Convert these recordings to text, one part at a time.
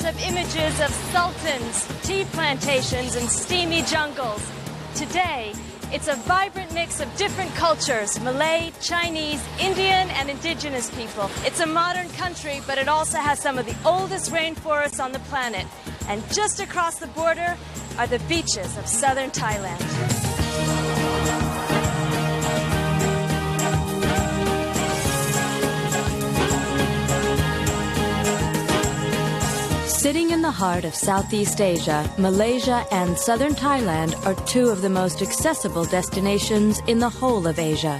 Of images of sultans, tea plantations, and steamy jungles. Today, it's a vibrant mix of different cultures: Malay, Chinese, Indian, and indigenous people. It's a modern country, but it also has some of the oldest rainforests on the planet. And just across the border are the beaches of southern Thailand. Sitting in the heart of Southeast Asia, Malaysia and southern Thailand are two of the most accessible destinations in the whole of Asia.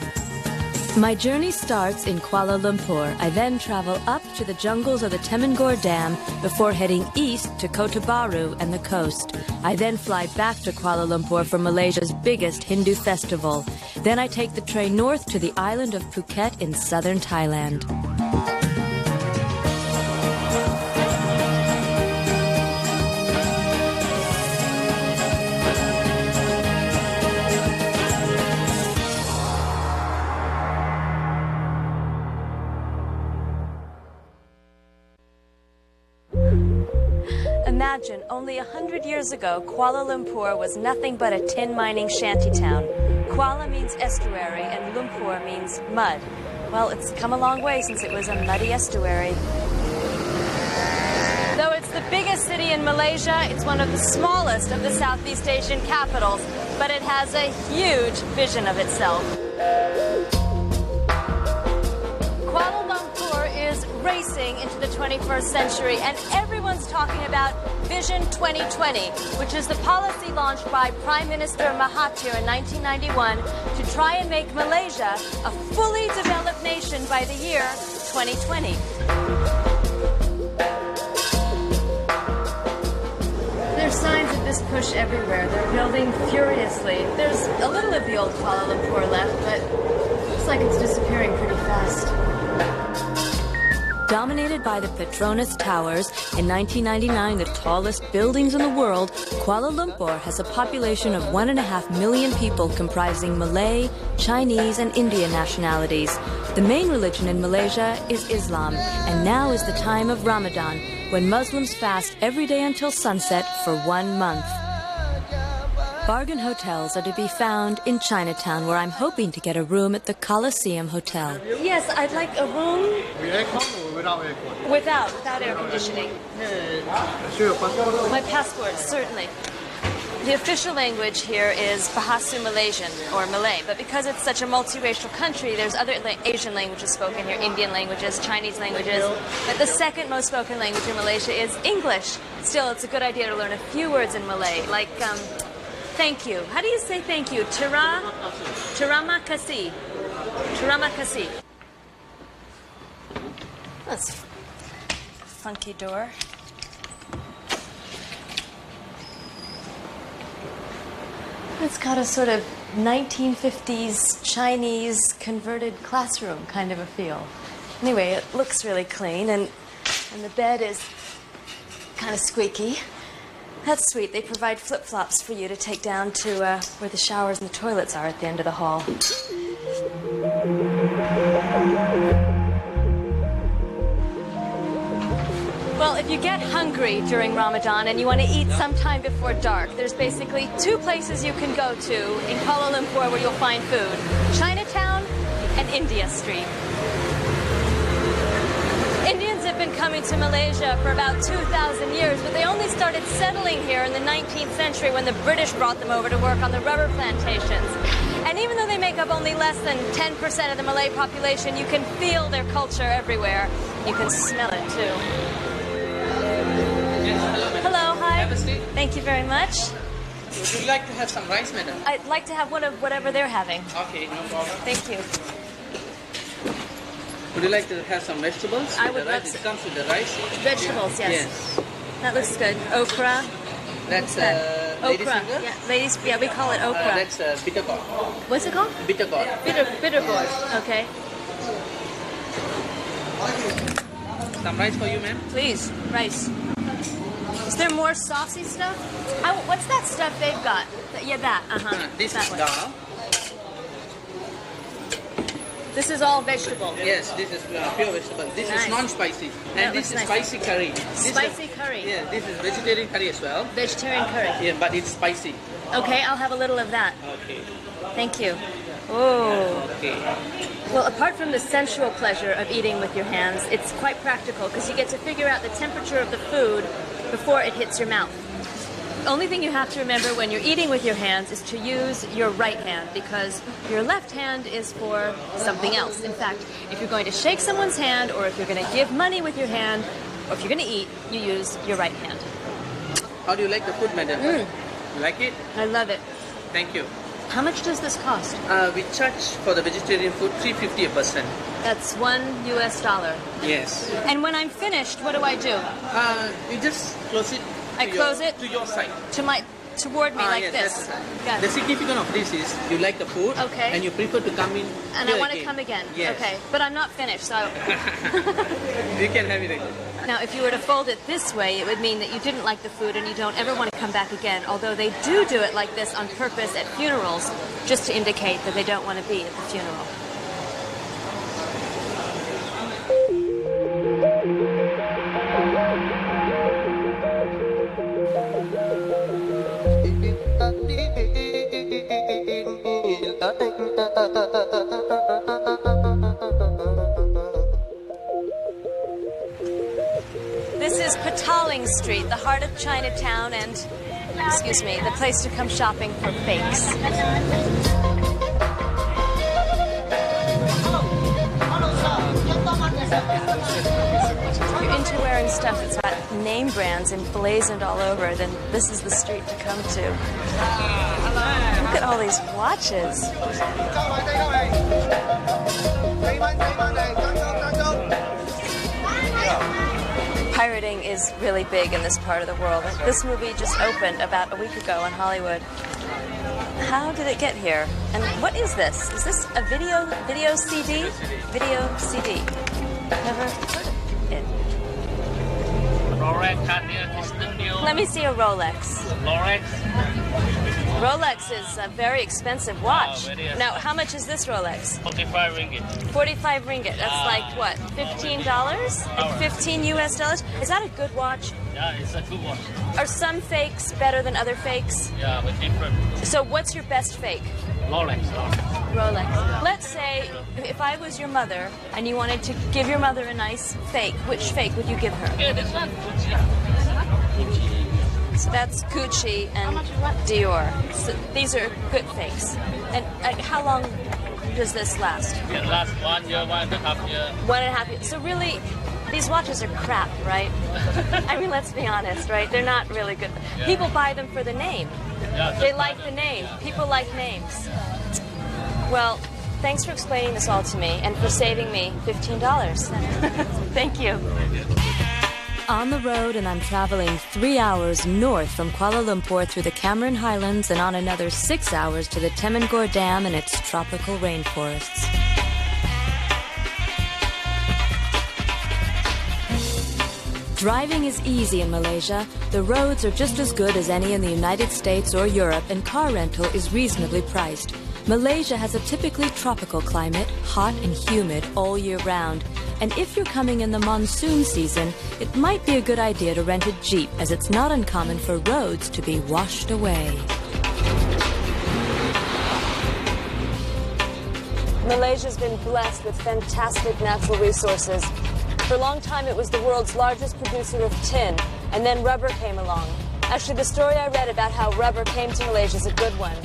My journey starts in Kuala Lumpur. I then travel up to the jungles of the Temangor Dam before heading east to Kota Bharu and the coast. I then fly back to Kuala Lumpur for Malaysia's biggest Hindu festival. Then I take the train north to the island of Phuket in southern Thailand. Imagine, only 100 years ago, Kuala Lumpur was nothing but a tin mining shantytown. Kuala means estuary and Lumpur means mud. Well, it's come a long way since it was a muddy estuary. Though it's the biggest city in Malaysia, it's one of the smallest of the Southeast Asian capitals, but it has a huge vision of itself. Kuala Lumpur is racing into the 21st century, and everyone's talking about Vision 2020, which is the policy launched by Prime Minister Mahathir in 1991 to try and make Malaysia a fully developed nation by the year 2020. There's signs of this push everywhere. They're building furiously. There's a little of the old Kuala Lumpur left, but it looks like it's disappearing pretty fast. Dominated by the Petronas Towers, in 1999 the tallest buildings in the world, Kuala Lumpur has a population of 1.5 million people comprising Malay, Chinese, and Indian nationalities. The main religion in Malaysia is Islam, and now is the time of Ramadan, when Muslims fast every day until sunset for 1 month. Bargain hotels are to be found in Chinatown, where I'm hoping to get a room at the Coliseum Hotel. Yes, I'd like a room. With aircon or without aircon? Without air conditioning. Show your passport? My passport, certainly. The official language here is Bahasa Malaysian, or Malay, but because it's such a multiracial country, there's other Asian languages spoken here, Indian languages, Chinese languages, but the second most spoken language in Malaysia is English. Still, it's a good idea to learn a few words in Malay, like thank you. How do you say thank you? Terima kasih. Terima kasih. That's a funky door. It's got a sort of 1950s Chinese converted classroom kind of a feel. Anyway, it looks really clean, and the bed is kind of squeaky. That's sweet. They provide flip-flops for you to take down to where the showers and the toilets are at the end of the hall. Well, if you get hungry during Ramadan and you want to eat sometime before dark, there's basically two places you can go to in Kuala Lumpur where you'll find food: Chinatown and India Street. Indians have been coming to Malaysia for about 2,000 years, but they only started settling here in the 19th century when the British brought them over to work on the rubber plantations. And even though they make up only less than 10% of the Malay population, you can feel their culture everywhere. You can smell it too. Hello, hi. Have a seat. Thank you very much. Would you like to have some rice, madam? I'd like to have one of whatever they're having. Okay, no problem. Thank you. Would you like to have some vegetables? I With would the rice? love It comes with the rice. Vegetables, yes. Yes. That looks good. Okra. That's that? ladies' Okra. finger. Yeah, ladies. Yeah, we call it okra. That's bitter gourd. What's it called? Bitter gourd. Bitter gourd. Okay. Some rice for you, ma'am. Please, rice. Is there more saucy stuff? What's that stuff they've got? Yeah, that. This that is one. dal. This is all vegetable. Yes, this is pure vegetable. This Nice. is non-spicy. That And this is looks nice. spicy curry. This Spicy curry. Yeah, this is vegetarian curry as well. Vegetarian curry. Yeah, but it's spicy. Okay, I'll have a little of that. Okay. Thank you. Oh. Okay. Well, apart from the sensual pleasure of eating with your hands, it's quite practical because you get to figure out the temperature of the food before it hits your mouth. The only thing you have to remember when you're eating with your hands is to use your right hand because your left hand is for something else. In fact, if you're going to shake someone's hand or if you're going to give money with your hand or if you're going to eat, you use your right hand. How do you like the food, madam? You like it? I love it. Thank you. How much does this cost? We charge for the vegetarian food $3.50 a person. That's $1 US. Yes. And when I'm finished, what do I do? You just close it. I close it? To your side. Toward me like yes, this. that's Got the it. significance of this is you like the food. Okay. And you prefer to come in. And I want to come again. Yes. Okay, but I'm not finished, so. You can have it again. Now, if you were to fold it this way, it would mean that you didn't like the food and you don't ever want to come back again. Although they do it like this on purpose at funerals, just to indicate that they don't want to be at the funeral. This is Petaling Street, the heart of Chinatown, and, excuse me, the place to come shopping for fakes. If you're into wearing stuff that's got name brands emblazoned all over, then this is the street to come to. Look at all these watches. Pirating is really big in this part of the world. This movie just opened about a week ago in Hollywood. How did it get here? And what is this? Is this a video CD? Video CD. Never heard of it. Rolex card here, Kristen Deal. Let me see a Rolex. Rolex. Rolex is a very expensive watch. Very expensive. Now, how much is this Rolex? 45 ringgit. 45 ringgit. That's like what? $15? Like 15 US dollars? Is that a good watch? Yeah, it's a good one. Are some fakes better than other fakes? Yeah, but different. So what's your best fake? Rolex. Rolex. Let's say if I was your mother and you wanted to give your mother a nice fake, which fake would you give her? Okay, this one. So that's Gucci and Dior. So these are good fakes. And how long does this last? It lasts 1 year, 1.5 years. 1.5 years. So really, these watches are crap, right? I mean, let's be honest, right? They're not really good. Yeah. People buy them for the name. Yeah, They like the name. People like names. Well, thanks for explaining this all to me and for saving me $15. Thank you. On the road, and I'm traveling 3 hours north from Kuala Lumpur through the Cameron Highlands and on another 6 hours to the Temangor Dam and its tropical rainforests. Driving is easy in Malaysia. The roads are just as good as any in the United States or Europe, and car rental is reasonably priced. Malaysia has a typically tropical climate, hot and humid all year round. And if you're coming in the monsoon season, it might be a good idea to rent a Jeep, as it's not uncommon for roads to be washed away. Malaysia's been blessed with fantastic natural resources. For a long time, it was the world's largest producer of tin, and then rubber came along. Actually, the story I read about how rubber came to Malaysia is a good one.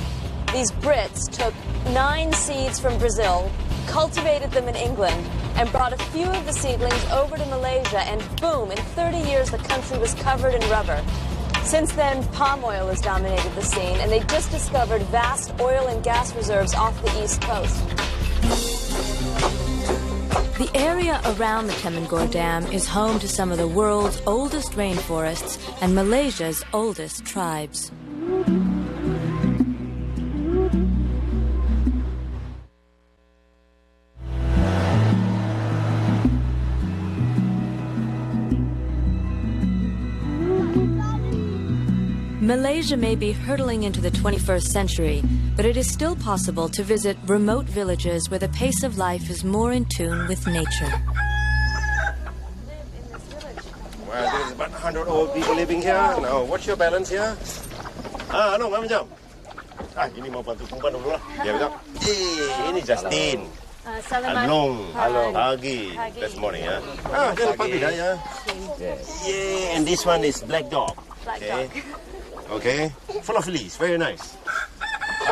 These Brits took 9 seeds from Brazil, cultivated them in England, and brought a few of the seedlings over to Malaysia, and boom, in 30 years, the country was covered in rubber. Since then, palm oil has dominated the scene, and they just discovered vast oil and gas reserves off the east coast. The area around the Temangor Dam is home to some of the world's oldest rainforests and Malaysia's oldest tribes. Malaysia may be hurtling into the 21st century, but it is still possible to visit remote villages where the pace of life is more in tune with nature. Well, there's about 100 old people living here. Now, what's your balance here? No, macam. Ini mau bantu kumpulan dulu lah. Ya, betul. Ini Justin. Along. Pagi. That's morning, ya. Jangan pagi dah, ya. Yeah, and this one is black dog. Black dog. Okay, full of fleas, very nice.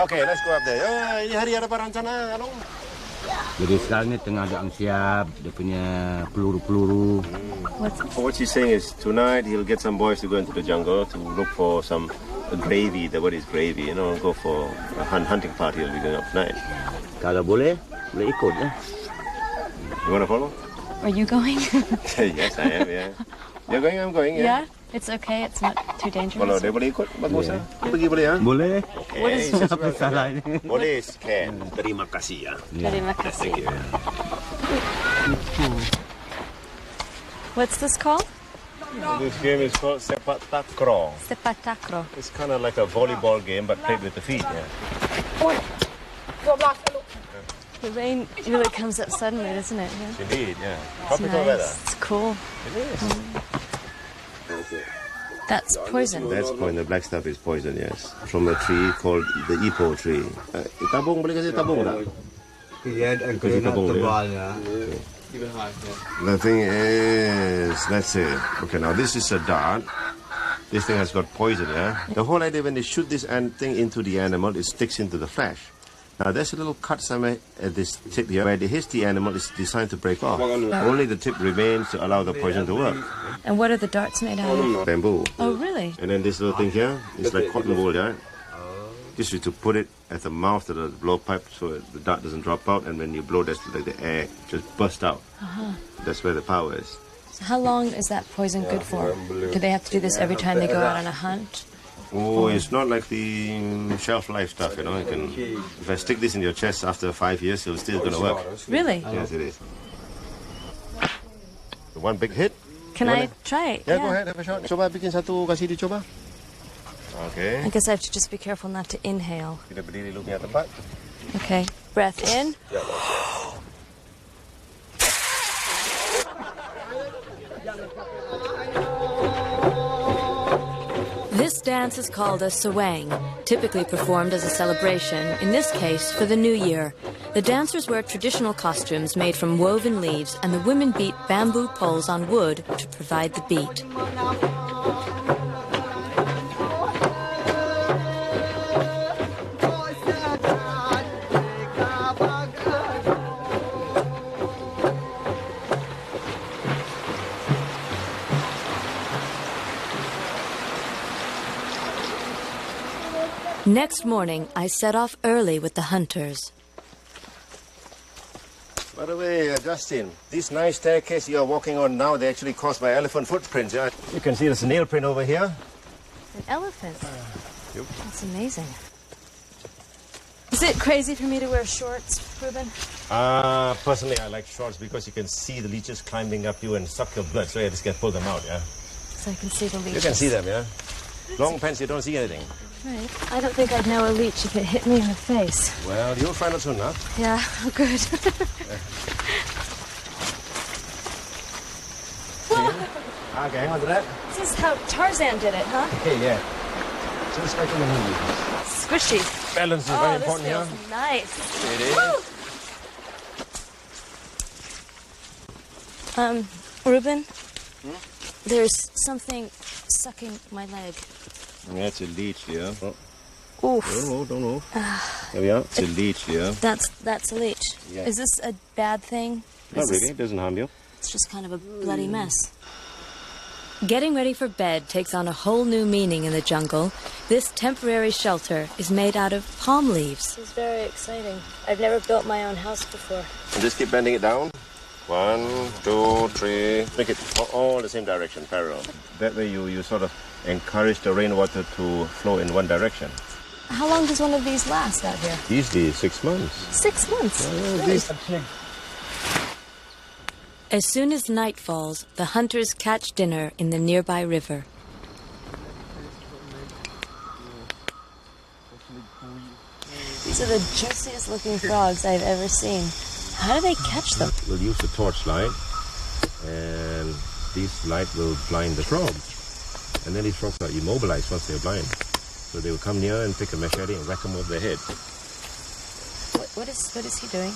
Okay, let's go up there. Ini hari ada apa rencana, Along? Jadi sekarang ni tengah ada siap dia punya peluru-peluru. What he's saying is tonight he'll get some boys to go into the jungle to look for some gravy. The word is gravy, you know, go for a hunting party. He'll be going up tonight. Kalau boleh ikut ya. You want to follow? Are you going? Yes, I am, yeah. You're going, I'm going, yeah. Yeah, it's okay. It's not too dangerous. Kalau dia boleh ikut, bagus ya. Pergi boleh ya? Boleh. Okay. Apa salahnya? Boleh, can. Terima kasih ya. Terima kasih. Thank you. What's this called? This game is called sepak takraw. Sepak takraw. It's kind of like a volleyball game, but played with the feet. Yeah. The rain really comes up suddenly, doesn't it? Yeah. Indeed, yeah. It's Tropical nice. weather. It's cool. It is. That's poison. That's poison. The black stuff is poison, yes. From a tree called the ipo tree. Tabung, boleh kasih tabung tak? Kasih tabung dia. The thing is, let's say, okay, now this is a dart. This thing has got poison, yeah? The whole idea when they shoot this thing into the animal, it sticks into the flesh. Now there's a little cut somewhere at this tip here where the hasty animal is designed to break off. Only the tip remains to allow the poison to work. And what are the darts made out of? Bamboo. Oh, really? And then this little thing here is like cotton wool, right? This is to put it at the mouth of the blowpipe so the dart doesn't drop out, and when you blow, that's like the air just burst out. That's where the power is. So how long is that poison good for? Do they have to do this every time they go out on a hunt? Oh, it's not like the shelf life stuff, you know. You can, if I stick this in your chest after 5 years, it's still going to work. Really? Yes, it is. One big hit. Can I try it? Yeah, go ahead, have a shot. Coba bikin satu, kasih dicoba. Okay. I guess I have to just be careful not to inhale. Kita berdiri dulu punya tempat. Okay. Breath in. This dance is called a sawang, typically performed as a celebration, in this case for the New Year. The dancers wear traditional costumes made from woven leaves, and the women beat bamboo poles on wood to provide the beat. Next morning, I set off early with the hunters. By the way, Justin, this nice staircase you are walking on now, they actually caused by elephant footprints. Yeah? You can see there's a nail print over here. An elephant? Yep. That's amazing. Is it crazy for me to wear shorts, Ruben? Personally, I like shorts because you can see the leeches climbing up you and suck your blood, so you just can't pull them out, yeah? So I can see the leeches. You can see them, yeah? Long pants, you don't see anything. Right. I don't think I'd know a leech if it hit me in the face. Well, you'll find out soon enough. Yeah, oh, good. Okay, hang on to that. This is how Tarzan did it, huh? Okay, yeah. So it's like in the movie. Squishy. Balance is very important this here. feels nice. It is. Ruben, there's something sucking my leg. That's a leech here. Oof. Don't move. There we are. It's a leech here. That's a leech. Yeah. Is this a bad thing? Not Is really. this- It doesn't harm you. It's just kind of a bloody mess. Getting ready for bed takes on a whole new meaning in the jungle. This temporary shelter is made out of palm leaves. This is very exciting. I've never built my own house before. And just keep bending it down. 1, 2, 3. Make it all the same direction, parallel. That way you sort of encourage the rainwater to flow in one direction. How long does one of these last out here? Easily 6 months. 6 months? Really? As soon as night falls, the hunters catch dinner in the nearby river. These are the juiciest looking frogs I've ever seen. How do they catch them? We'll use the torchlight, and this light will blind the frogs. And then these frogs are immobilized once they're blind. So they will come near and pick a machete and whack them over the head. What is he doing?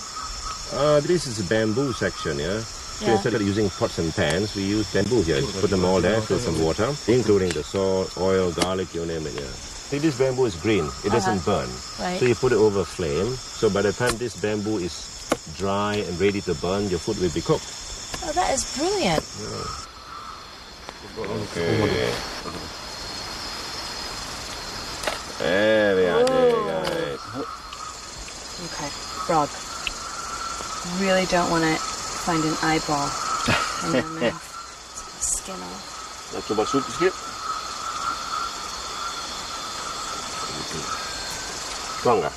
This is a bamboo section, yeah? So instead of using pots and pans, we use bamboo here. Just put them all there, fill some water, including the salt, oil, garlic, you name it, yeah. See, this bamboo is green. It doesn't burn. Right. So you put it over a flame. So by the time this bamboo is dry and ready to burn, your food will be cooked. Oh, that is brilliant. Yeah. Okay. There we are, there you guys. Okay, frog. Really don't want to find an eyeball in my mouth. Skin off. Nak coba sup sikit. Strong kah?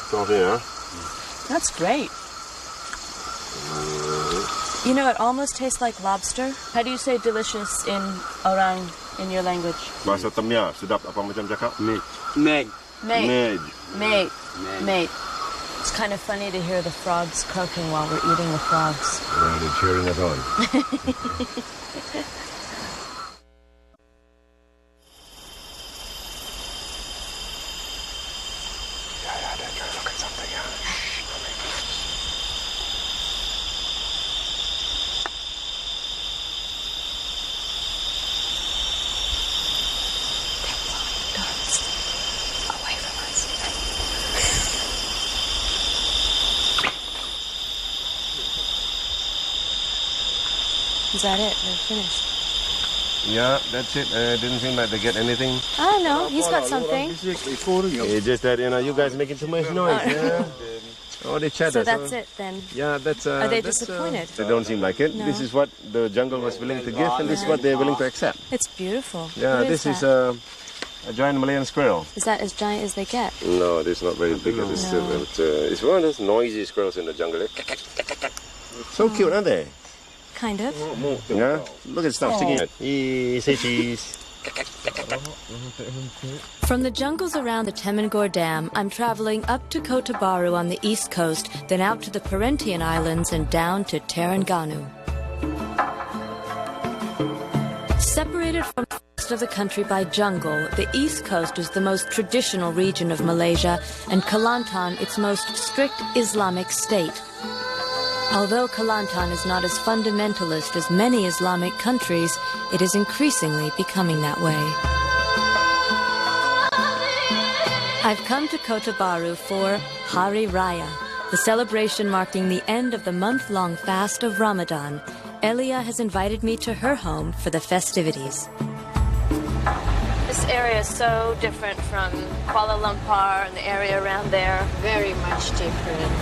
Strong sini, huh? That's great. You know, it almost tastes like lobster. How do you say delicious in orang in your language? Bahasa Temya, sedap apa macam cakap? Meg. Mate. Mej. Mate. Mate. It's kind of funny to hear the frogs croaking while we're eating the frogs. Yeah, they're cheering us on. They're trying to look at something, yeah. Away from us. Is that it? They're finished. Yeah, that's it. Didn't seem like they get anything. I don't know. He's got something. It's just that, you guys making too much noise, yeah? Oh, they chatter. So that's it then. Yeah, that's... Are they that's, disappointed? They don't seem like it. No. This is what the jungle was willing to give, and this is what they're willing to accept. It's beautiful. Yeah, What this is that? a giant Malayan squirrel. Is that as giant as they get? No, this is not very big. It's, it's one of those noisy squirrels in the jungle. So cute, aren't they? Kind of. Yeah? Look at stuff sticking out. Say cheese. From the jungles around the Temangor Dam, I'm traveling up to Kota Baru on the east coast, then out to the Perhentian Islands and down to Terengganu. Separated from the rest of the country by jungle, the east coast is the most traditional region of Malaysia, and Kelantan its most strict Islamic state. Although Kelantan is not as fundamentalist as many Islamic countries, it is increasingly becoming that way. I've come to Kota Baru for Hari Raya, the celebration marking the end of the month-long fast of Ramadan. Elia has invited me to her home for the festivities. This area is so different from Kuala Lumpur and the area around there. Very much different.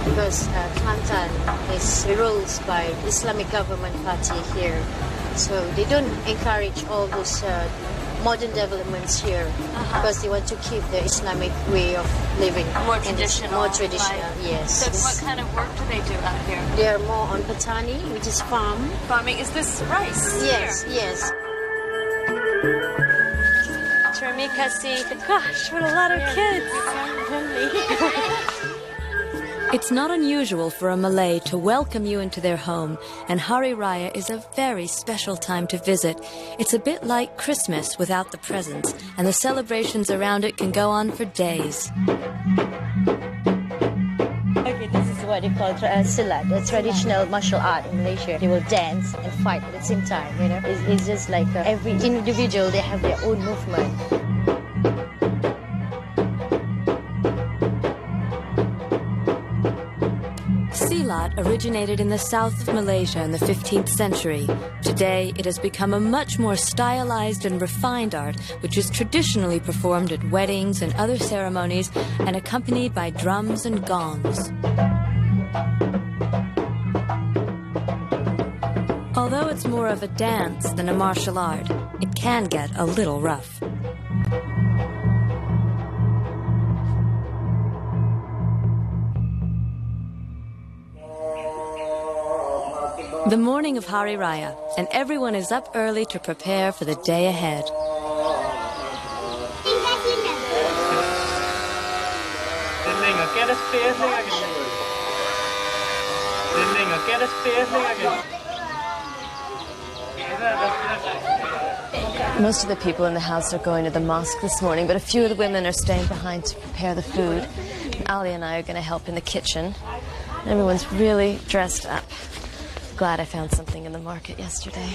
Because Kelantan is ruled by Islamic government party here. So they don't encourage all those modern developments here because they want to keep the Islamic way of living. More traditional. More traditional, yes. So what kind of work do they do out here? They are more on petani, which is farm. Farming. Is this rice? Yes, here? yes. Terima kasih. Gosh, what a lot of kids. It's not unusual for a Malay to welcome you into their home, and Hari Raya is a very special time to visit. It's a bit like Christmas without the presents, and the celebrations around it can go on for days. Okay, this is what they call silat, the traditional martial art in Malaysia. They will dance and fight at the same time, you know. It's just like every individual, they have their own movement. Silat originated in the south of Malaysia in the 15th century. Today, it has become a much more stylized and refined art, which is traditionally performed at weddings and other ceremonies and accompanied by drums and gongs. Although it's more of a dance than a martial art, it can get a little rough. The morning of Hari Raya, and everyone is up early to prepare for the day ahead. Most of the people in the house are going to the mosque this morning, but a few of the women are staying behind to prepare the food. Ali and I are going to help in the kitchen. Everyone's really dressed up. Glad I found something in the market yesterday.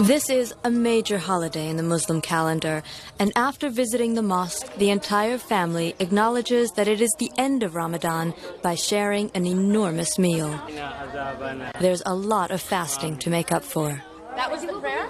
This is a major holiday in the Muslim calendar, and after visiting the mosque, the entire family acknowledges that it is the end of Ramadan by sharing an enormous meal. There's a lot of fasting to make up for. That was the prayer?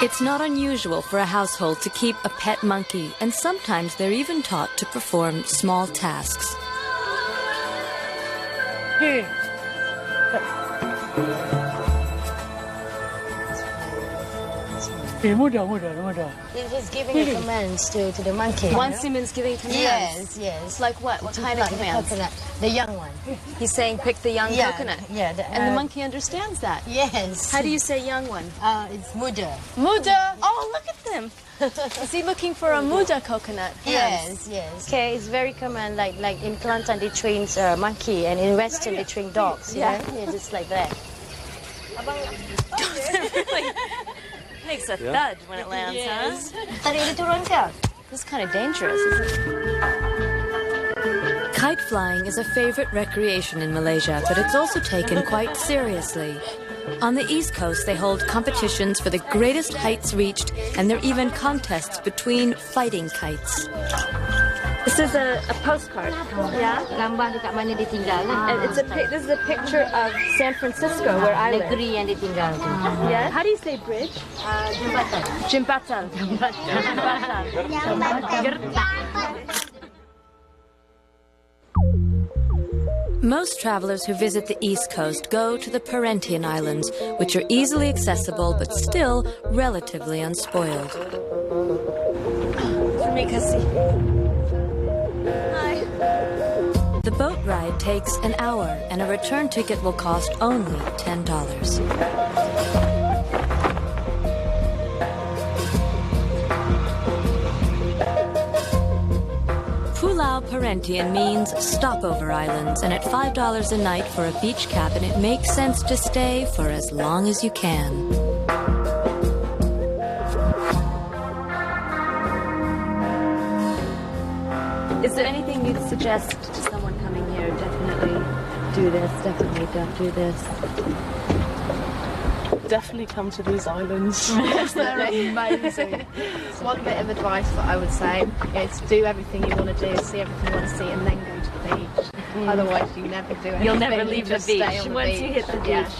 It's not unusual for a household to keep a pet monkey, and sometimes they're even taught to perform small tasks. He's giving commands to the monkey. One Simon's giving commands? Yes, yes. Like what? What kind of commands? The coconut, the young one. He's saying pick the young coconut. Yeah. And the monkey understands that? Yes. How do you say young one? It's muda. Muda! Oh, look at them! Is he looking for a muda coconut? Yes. Okay, it's very common. Like in Kelantan they train monkey, and in Western they train dogs. Yeah, just like that. Really makes a thud when it lands, huh? Tadi diturunkan. This is kind of dangerous, isn't it? Kite flying is a favorite recreation in Malaysia, but it's also taken quite seriously. On the East Coast, they hold competitions for the greatest heights reached, and there are even contests between fighting kites. This is a postcard. Yeah? Gambar dekat mana ditinggal. And this is a picture of San Francisco, where I live. Negeri yang ditinggal. Yeah? How do you say bridge? Jembatan. Most travelers who visit the East Coast go to the Perhentian Islands, which are easily accessible but still relatively unspoiled. Hi. The boat ride takes an hour, and a return ticket will cost only $10. Pulau Perhentian means stopover islands, and at $5 a night for a beach cabin, it makes sense to stay for as long as you can. Is there anything you'd suggest to someone coming here? Definitely do this, definitely don't do this. Definitely come to these islands. They're amazing. One bit of advice that I would say is do everything you want to do, see everything you want to see, and then go to the beach. Otherwise, you never do anything. You'll never leave the Just stay beach on the once beach. you hit the beach.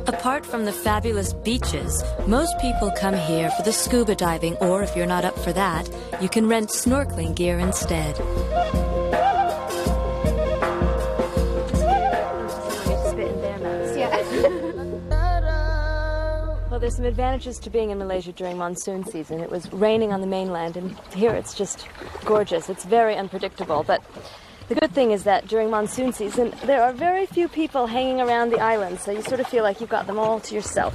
Apart from the fabulous beaches, most people come here for the scuba diving, or if you're not up for that, you can rent snorkeling gear instead. Well, there's some advantages to being in Malaysia during monsoon season. It was raining on the mainland, and here it's just gorgeous. It's very unpredictable, but the good thing is that during monsoon season, there are very few people hanging around the island, so you sort of feel like you've got them all to yourself.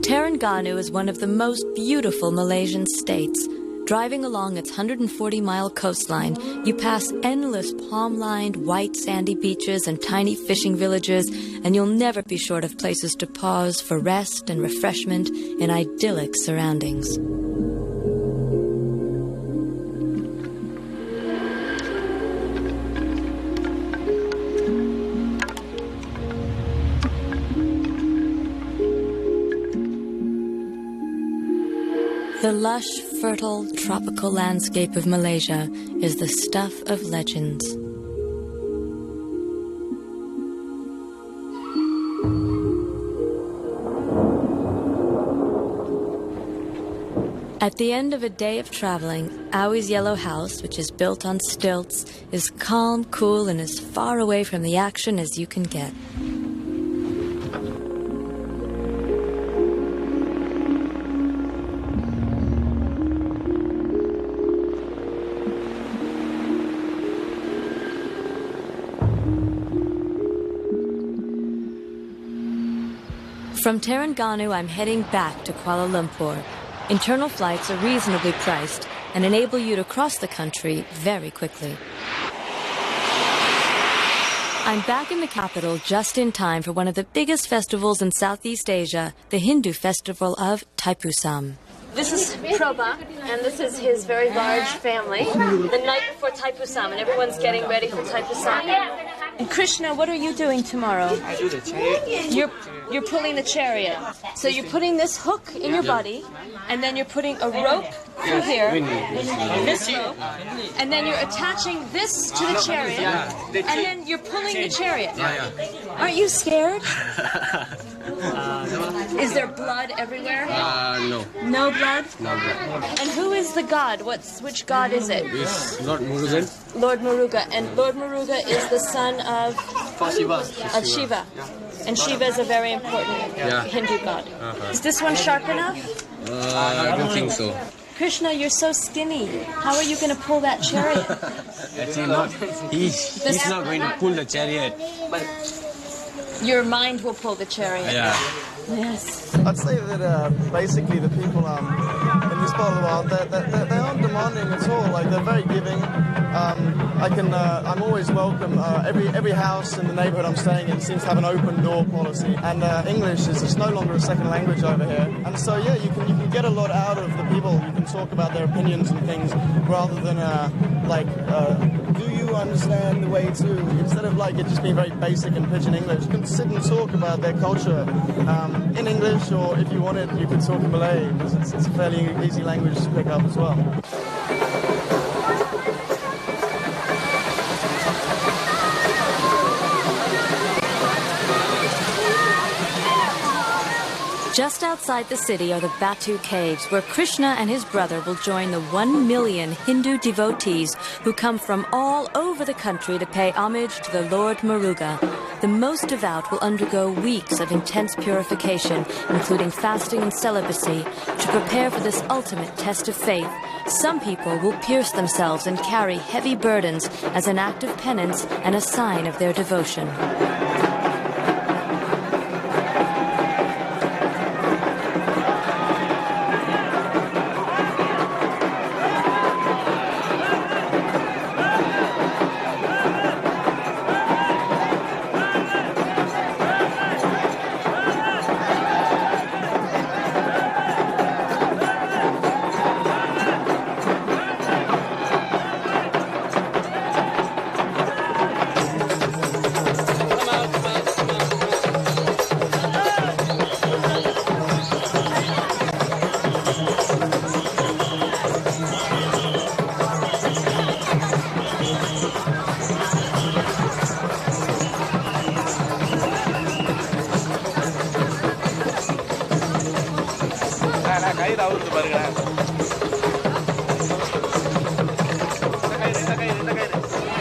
Terengganu is one of the most beautiful Malaysian states. Driving along its 140-mile coastline, you pass endless palm-lined, white sandy beaches and tiny fishing villages, and you'll never be short of places to pause for rest and refreshment in idyllic surroundings. The lush, fertile, tropical landscape of Malaysia is the stuff of legends. At the end of a day of traveling, Awi's yellow house, which is built on stilts, is calm, cool, and as far away from the action as you can get. From Terengganu, I'm heading back to Kuala Lumpur. Internal flights are reasonably priced and enable you to cross the country very quickly. I'm back in the capital just in time for one of the biggest festivals in Southeast Asia, the Hindu festival of Thaipusam. This is Prabha, and this is his very large family. The night before Thaipusam, and everyone's getting ready for Thaipusam. And Krishna, what are you doing tomorrow? I do the chariot. You're pulling the chariot. So you're putting this hook in your body, and then you're putting a rope through here, this rope, and then you're attaching this to the chariot, and then you're pulling the chariot. Aren't you scared? Is there blood everywhere? No. No blood? No blood. And who is the god? Which god is it? It's Lord Murugan. Lord Muruga. And Lord Muruga is the son of Shiva. And Shiva is a very important Hindu god. Is this one sharp enough? I don't think so. Krishna, you're so skinny. How are you going to pull that chariot? Actually not. He's not going to pull the chariot. Your mind will pull the chariot. Yeah. Yes. I'd say that basically the people in this part of the world, they aren't demanding at all. Like, they're very giving. I'm always welcome. Every house in the neighborhood I'm staying in seems to have an open door policy, and English is just no longer a second language over here. And so yeah, you can get a lot out of the people. You can talk about their opinions and things rather than do you understand the way to? Instead of like it just being very basic and pidgin English, you can sit and talk about their culture in English, or if you wanted, you could talk in Malay, because it's a fairly easy language to pick up as well. Just outside the city are the Batu Caves, where Krishna and his brother will join the 1 million Hindu devotees who come from all over the country to pay homage to the Lord Muruga. The most devout will undergo weeks of intense purification, including fasting and celibacy, to prepare for this ultimate test of faith. Some people will pierce themselves and carry heavy burdens as an act of penance and a sign of their devotion.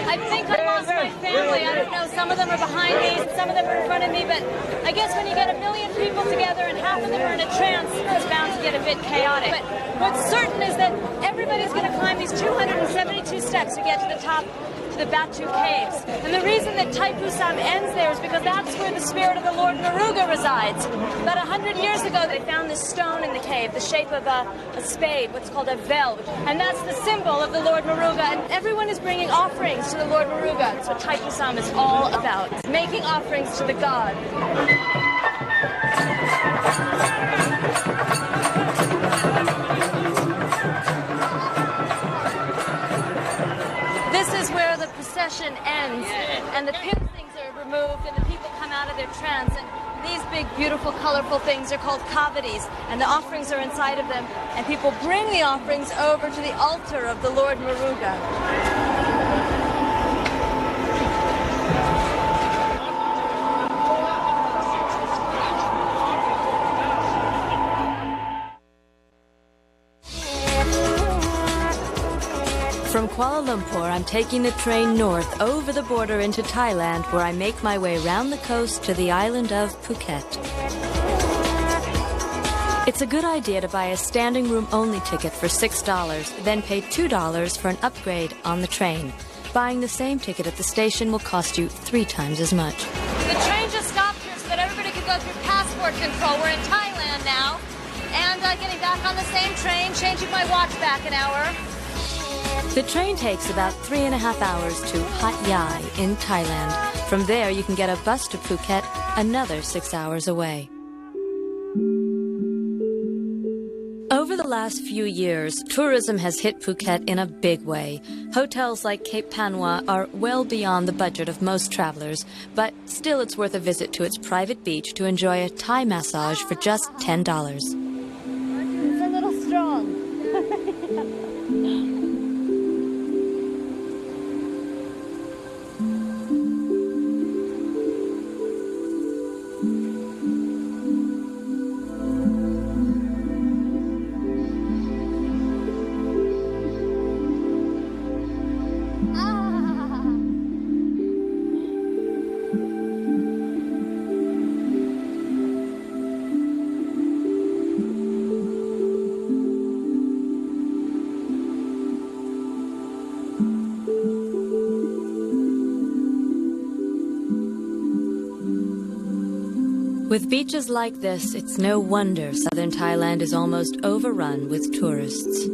I think I lost my family. I don't know. Some of them are behind me, some of them are in front of me. But I guess when you get 1 million people together and half of them are in a trance, it's bound to get a bit chaotic. But what's certain is that everybody's going to climb these 272 steps to get to the top, to the Batu Caves. And the reason that Thaipusam ends there is because that's where the spirit of the Lord Muruga resides. About 100 years ago, they found this stone in the cave, the shape of a spade, what's called a vel. And that's the symbol of the Lord Muruga. And everyone is bringing offerings to the Lord Muruga. That's what Thaipusam is all about, making offerings to the god. This is where the procession ends, and the piercings are removed, and the people come out of their trance. And these big, beautiful, colorful things are called cavities, and the offerings are inside of them, and people bring the offerings over to the altar of the Lord Muruga. From Kuala Lumpur, I'm taking the train north over the border into Thailand, where I make my way round the coast to the island of Phuket. It's a good idea to buy a standing room only ticket for $6, then pay $2 for an upgrade on the train. Buying the same ticket at the station will cost you 3 times as much. The train just stopped here so that everybody could go through passport control. We're in Thailand now, and getting back on the same train, changing my watch back an hour. The train takes about 3.5 hours to Hat Yai in Thailand. From there, you can get a bus to Phuket, another 6 hours away. Over the last few years, tourism has hit Phuket in a big way. Hotels like Cape Panwa are well beyond the budget of most travelers, but still it's worth a visit to its private beach to enjoy a Thai massage for just $10. It's a little strong. With beaches like this, it's no wonder southern Thailand is almost overrun with tourists.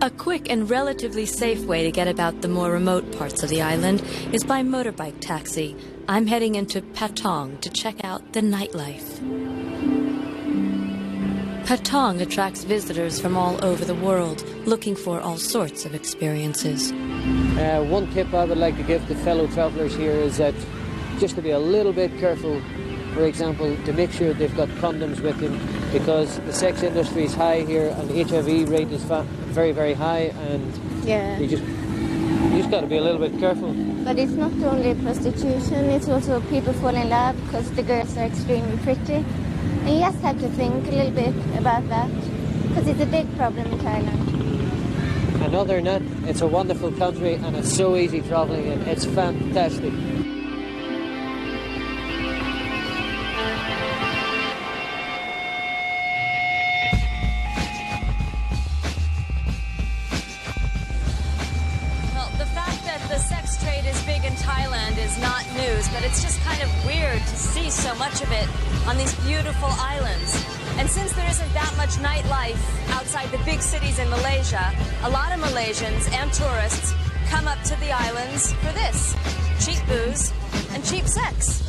A quick and relatively safe way to get about the more remote parts of the island is by motorbike taxi. I'm heading into Patong to check out the nightlife. Patong attracts visitors from all over the world, looking for all sorts of experiences. One tip I would like to give to fellow travellers here is that just to be a little bit careful, for example, to make sure they've got condoms with them, because the sex industry is high here and the HIV rate is very, very high, and you just got to be a little bit careful. But it's not only prostitution, it's also people fall in love because the girls are extremely pretty. And you just have to think a little bit about that, because it's a big problem in Thailand. And other than that, it's a wonderful country and it's so easy travelling in. It's fantastic. Well, the fact that the sex trade is big in Thailand is not news, but it's just kind of weird to see so much of it on these beautiful islands. And since there isn't that much nightlife outside the big cities in Malaysia, a lot of Malaysians and tourists come up to the islands for this: cheap booze and cheap sex.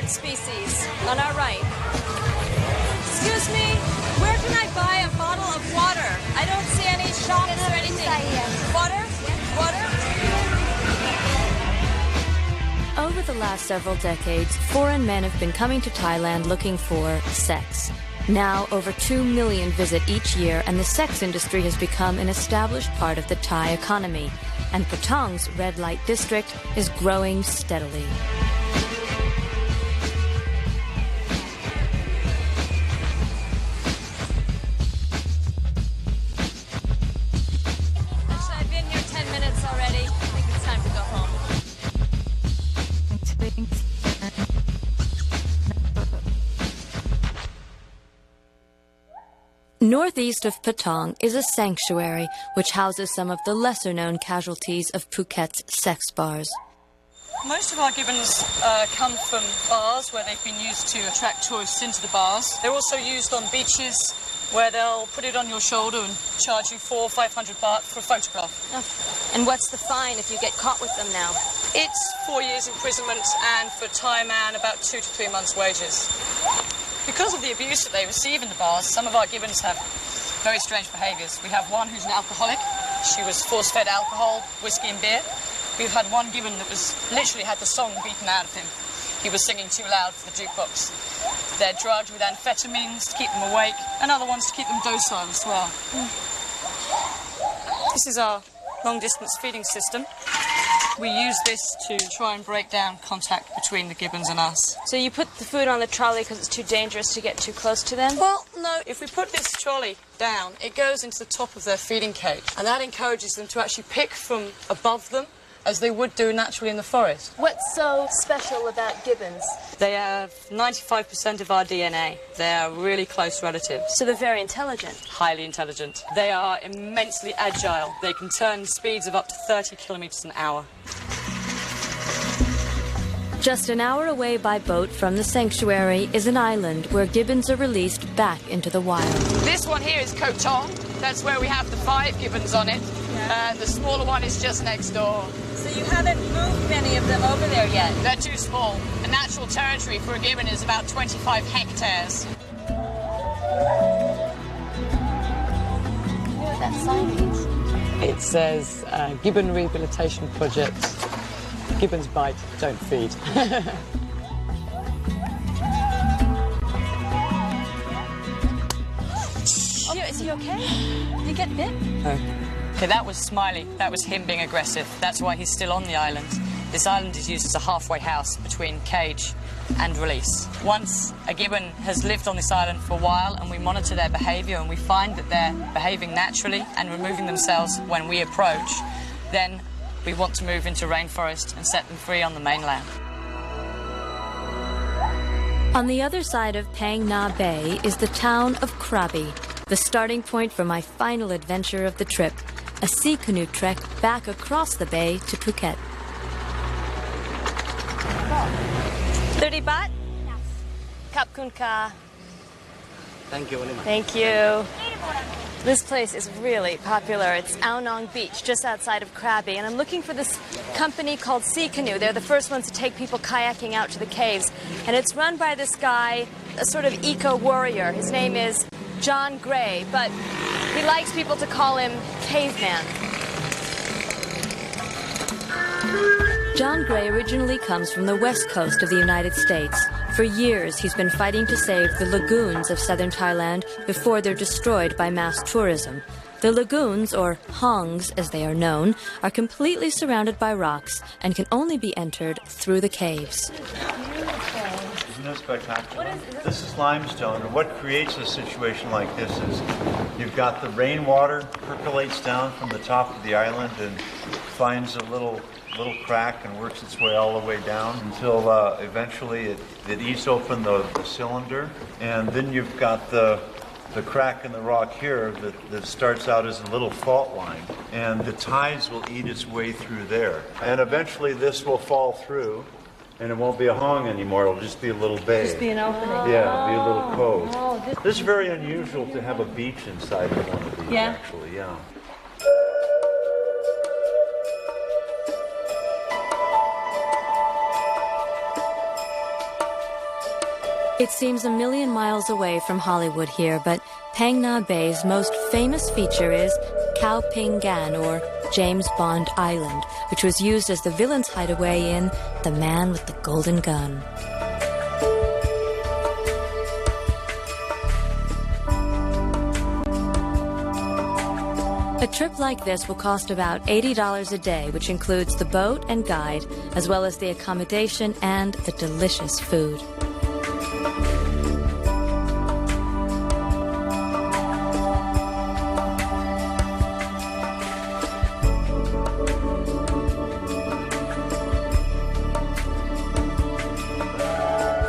Species on our right. Excuse me, where can I buy a bottle of water? I don't see any shops or anything. Water? Water? Over the last several decades, foreign men have been coming to Thailand looking for sex. Now, over 2 million visit each year, and the sex industry has become an established part of the Thai economy. And Patong's red light district is growing steadily. Northeast of Patong is a sanctuary which houses some of the lesser-known casualties of Phuket's sex bars. Most of our gibbons come from bars where they've been used to attract tourists into the bars. They're also used on beaches where they'll put it on your shoulder and charge you 400 or 500 baht for a photograph. Oh. And what's the fine if you get caught with them now? It's 4 years imprisonment and for Thai man about 2 to 3 months' wages. Because of the abuse that they receive in the bars, some of our gibbons have very strange behaviours. We have one who's an alcoholic. She was force-fed alcohol, whiskey and beer. We've had one gibbon that was literally had the song beaten out of him. He was singing too loud for the jukebox. They're drugged with amphetamines to keep them awake, and other ones to keep them docile as well. This is our long-distance feeding system. We use this to try and break down contact between the gibbons and us. So you put the food on the trolley because it's too dangerous to get too close to them? Well, no. If we put this trolley down, it goes into the top of their feeding cage, and that encourages them to actually pick from above them, as they would do naturally in the forest. What's so special about gibbons? They have 95% of our DNA. They are really close relatives. So they're very intelligent? Highly intelligent. They are immensely agile. They can turn speeds of up to 30 kilometres an hour. Just an hour away by boat from the sanctuary is an island where gibbons are released back into the wild. This one here is Koh Tong. That's where we have the 5 gibbons on it. And the smaller one is just next door. So you haven't moved many of them over there yet? They're too small. The natural territory for a gibbon is about 25 hectares. You know what that sign means? It says Gibbon Rehabilitation Project. Gibbons bite, don't feed. Is he okay? Did he get bit? No. Okay, that was Smiley. That was him being aggressive. That's why he's still on the island. This island is used as a halfway house between cage and release. Once a gibbon has lived on this island for a while and we monitor their behaviour and we find that they're behaving naturally and removing themselves when we approach, then we want to move into rainforest and set them free on the mainland. On the other side of Phang Nga Bay is the town of Krabi, the starting point for my final adventure of the trip, a sea canoe trek back across the bay to Phuket. 30 baht? Yes. Khap kun ka. Thank you. Thank you. This place is really popular. It's Ao Nong Beach, just outside of Krabi, and I'm looking for this company called Sea Canoe. They're the first ones to take people kayaking out to the caves, and it's run by this guy, a sort of eco-warrior. His name is John Gray, but he likes people to call him Caveman. John Gray originally comes from the west coast of the United States. For years, he's been fighting to save the lagoons of southern Thailand before they're destroyed by mass tourism. The lagoons, or hongs as they are known, are completely surrounded by rocks and can only be entered through the caves. Isn't it spectacular? This is limestone, and what creates a situation like this is you've got the rainwater percolates down from the top of the island and finds a little crack and works its way all the way down until eventually it eats open the cylinder, and then you've got the crack in the rock here that starts out as a little fault line, and the tides will eat its way through there, and eventually this will fall through. And it won't be a hong anymore, it'll just be a little bay. Just be an opening. Yeah, it'll be a little cove. Oh, this is very unusual to have a beach inside of one of these, actually, yeah. It seems a million miles away from Hollywood here, but Phang Nga Bay's most famous feature is Khao Ping Gan, or James Bond Island, which was used as the villain's hideaway in The Man with the Golden Gun. A trip like this will cost about $80 a day, which includes the boat and guide, as well as the accommodation and the delicious food.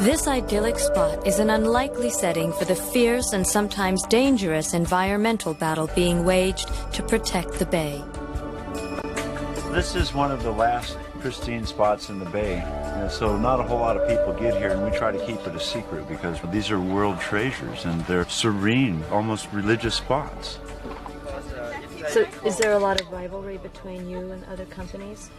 This idyllic spot is an unlikely setting for the fierce and sometimes dangerous environmental battle being waged to protect the bay. This is one of the last pristine spots in the bay. So not a whole lot of people get here, and we try to keep it a secret because these are world treasures and they're serene, almost religious spots. So is there a lot of rivalry between you and other companies?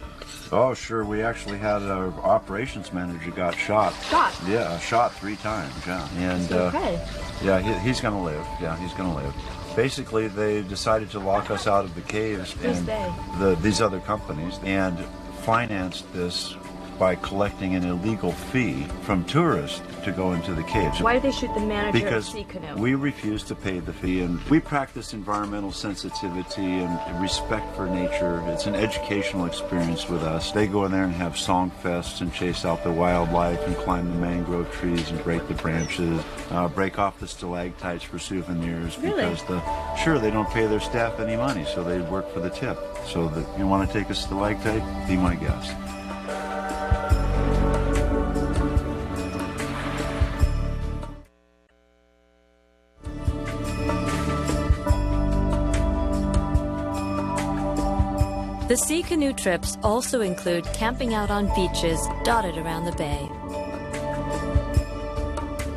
Oh, sure. We actually had our operations manager got shot. Shot? Yeah, shot 3 times, yeah. And Okay. yeah, he's going to live. Yeah, he's going to live. Basically, they decided to lock us out of the caves. Who's they? These other companies, and financed this by collecting an illegal fee from tourists to go into the caves. Why did they shoot the manager Because of Sea Canoe? we refused to pay the fee, and we practice environmental sensitivity and respect for nature. It's an educational experience with us. They go in there and have song fests and chase out the wildlife and climb the mangrove trees and break the branches, break off the stalactites for souvenirs. Really? Because sure, they don't pay their staff any money, so they work for the tip. So that you want to take a stalactite, be my guest. The sea canoe trips also include camping out on beaches dotted around the bay.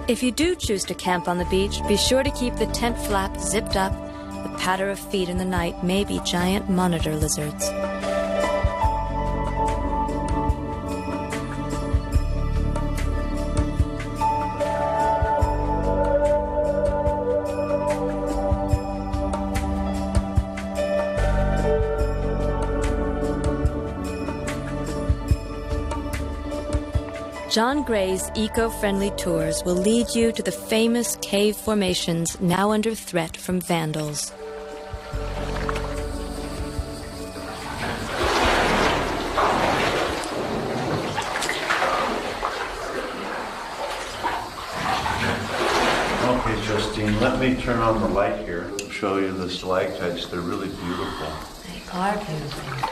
If you do choose to camp on the beach, be sure to keep the tent flap zipped up. The patter of feet in the night may be giant monitor lizards. John Gray's eco-friendly tours will lead you to the famous cave formations now under threat from vandals. Okay, Justine, let me turn on the light here and show you the stalactites. They're really beautiful. They are beautiful.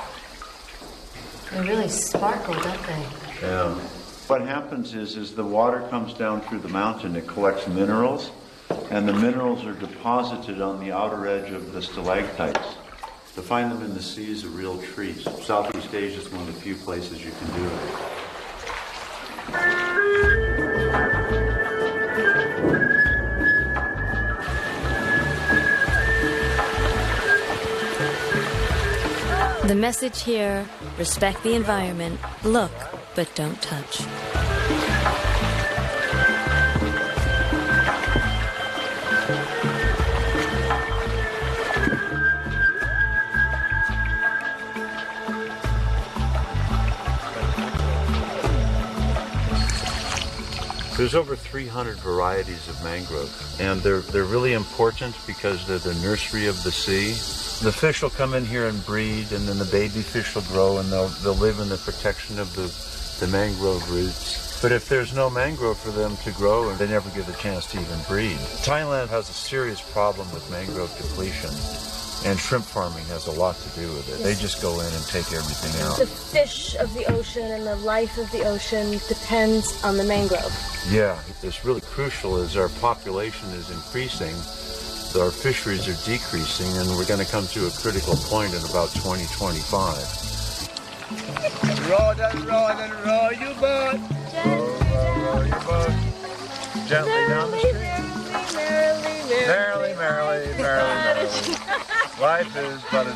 They really sparkle, don't they? Yeah. What happens is the water comes down through the mountain, it collects minerals, and the minerals are deposited on the outer edge of the stalactites. To find them in the sea is a real treat. Southeast Asia is one of the few places you can do it. The message here, respect the environment, look, but don't touch. There's over 300 varieties of mangrove, and they're really important because they're the nursery of the sea. The fish will come in here and breed, and then the baby fish will grow, and they'll live in the protection of the mangrove roots. But if there's no mangrove for them to grow, they never get a chance to even breed. Thailand has a serious problem with mangrove depletion, and shrimp farming has a lot to do with it. They just go in and take everything out. The fish of the ocean and the life of the ocean depends on the mangrove. Yeah, it's really crucial as our population is increasing, our fisheries are decreasing, and we're going to come to a critical point in about 2025. Roll and roll your boat. Roll your boat. Gently down the stream. Merrily, merrily, merrily, merrily. Life is but a...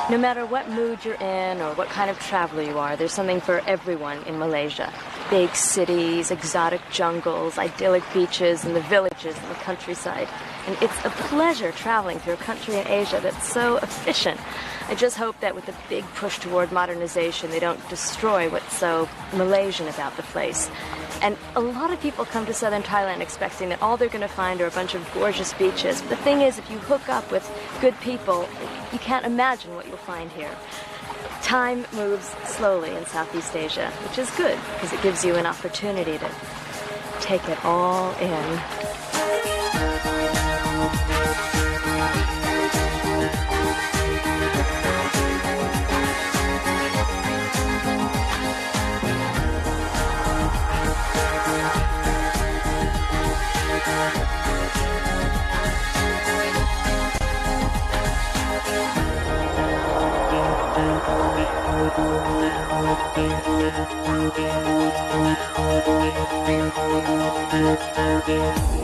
No matter what mood you're in or what kind of traveler you are, there's something for everyone in Malaysia. Big cities, exotic jungles, idyllic beaches, and the villages in the countryside. And it's a pleasure traveling through a country in Asia that's so efficient. I just hope that with the big push toward modernization, they don't destroy what's so Malaysian about the place. And a lot of people come to southern Thailand expecting that all they're going to find are a bunch of gorgeous beaches. But the thing is, if you hook up with good people, you can't imagine what you'll find here. Time moves slowly in Southeast Asia, which is good because it gives you an opportunity to take it all in. Thank you.